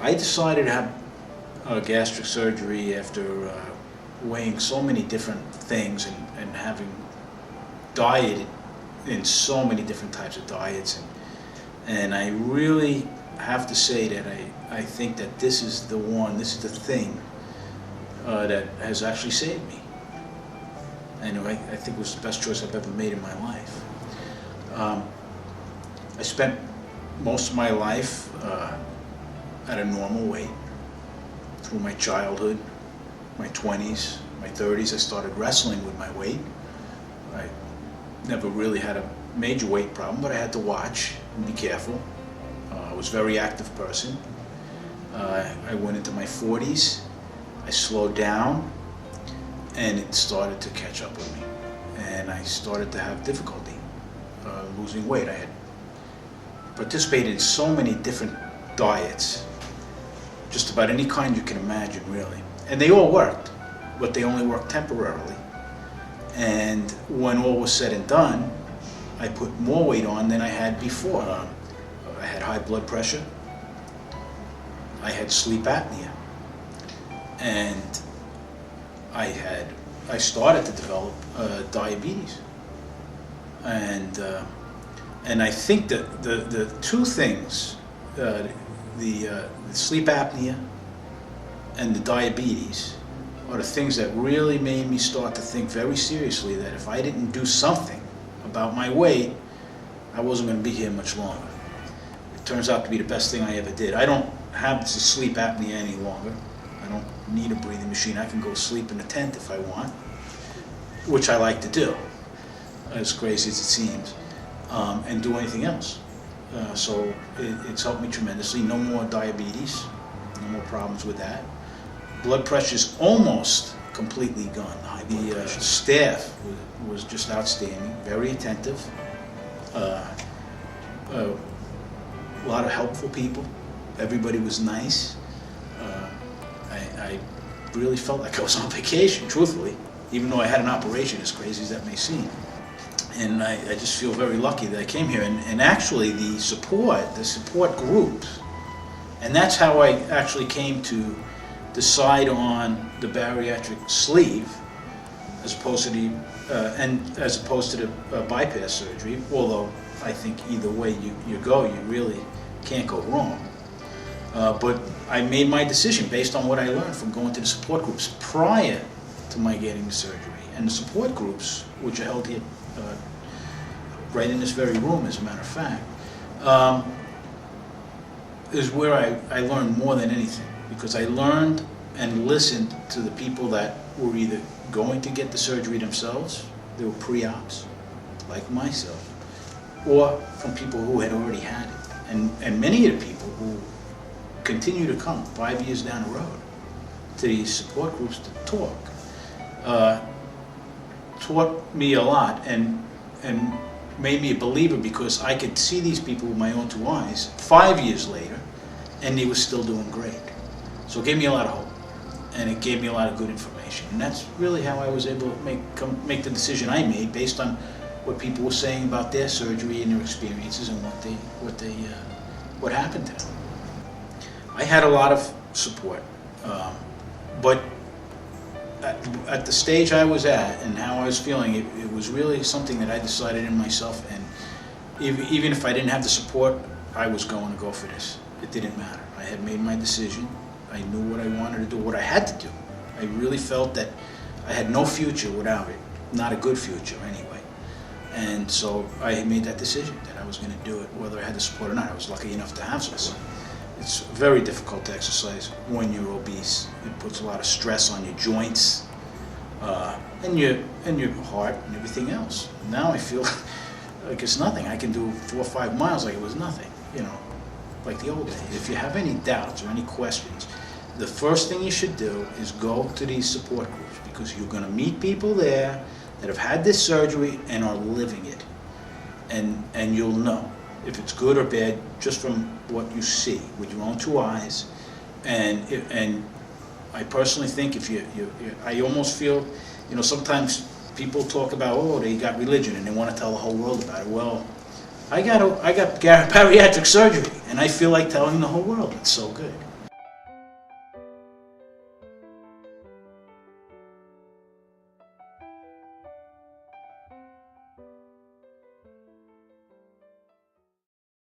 I decided to have gastric surgery after weighing so many different things and having dieted in so many different types of diets, and I really have to say that I think that this is the thing that has actually saved me. And I think it was the best choice I've ever made in my life. I spent most of my life at a normal weight. Through my childhood, my 20s, my 30s, I started wrestling with my weight. I never really had a major weight problem, but I had to watch and be careful. I was a very active person. I went into my 40s, I slowed down, and it started to catch up with me. And I started to have difficulty losing weight. I had participated in so many different diets, just about any kind you can imagine, really. And they all worked, but they only worked temporarily. And when all was said and done, I put more weight on than I had before. I had high blood pressure, I had sleep apnea, and I started to develop diabetes. And I think that the two things, the sleep apnea and the diabetes, are the things that really made me start to think very seriously that if I didn't do something about my weight, I wasn't going to be here much longer. It turns out to be the best thing I ever did. I don't have the sleep apnea any longer. I don't need a breathing machine. I can go sleep in a tent if I want, which I like to do, as crazy as it seems, and do anything else. So it's helped me tremendously. No more diabetes, no more problems with that. Blood pressure is almost completely gone. The staff was just outstanding, very attentive, a lot of helpful people. Everybody was nice. I really felt like I was on vacation, truthfully, even though I had an operation, as crazy as that may seem. And I just feel very lucky that I came here. And actually the support groups, and that's how I actually came to decide on the bariatric sleeve as opposed to the bypass surgery. Although I think either way you go, you really can't go wrong. But I made my decision based on what I learned from going to the support groups prior to my getting the surgery. And the support groups, which are held here right in this very room, as a matter of fact, is where I learned more than anything, because I learned and listened to the people that were either going to get the surgery themselves, they were pre-ops, like myself, or from people who had already had it. And many of the people who continue to come 5 years down the road to these support groups to talk, taught me a lot and made me a believer, because I could see these people with my own two eyes 5 years later, and they were still doing great. So it gave me a lot of hope, and it gave me a lot of good information. And that's really how I was able to make the decision I made based on what people were saying about their surgery and their experiences and what happened to them. I had a lot of support, but at the stage I was at and how I was feeling, it was really something that I decided in myself, and even if I didn't have the support, I was going to go for this. It didn't matter. I had made my decision. I knew what I wanted to do, what I had to do. I really felt that I had no future without it, not a good future anyway. And so I had made that decision that I was going to do it, whether I had the support or not. I was lucky enough to have some. It's very difficult to exercise when you're obese. It puts a lot of stress on your joints, and your heart and everything else. Now I feel like it's nothing. I can do 4 or 5 miles like it was nothing, like the old days. If you have any doubts or any questions, the first thing you should do is go to these support groups, because you're going to meet people there that have had this surgery and are living it, and you'll know if it's good or bad just from what you see with your own two eyes. And I personally think I almost feel, sometimes people talk about, oh, they got religion and they want to tell the whole world about it. Well, I got bariatric surgery, and I feel like telling the whole world. It's so good.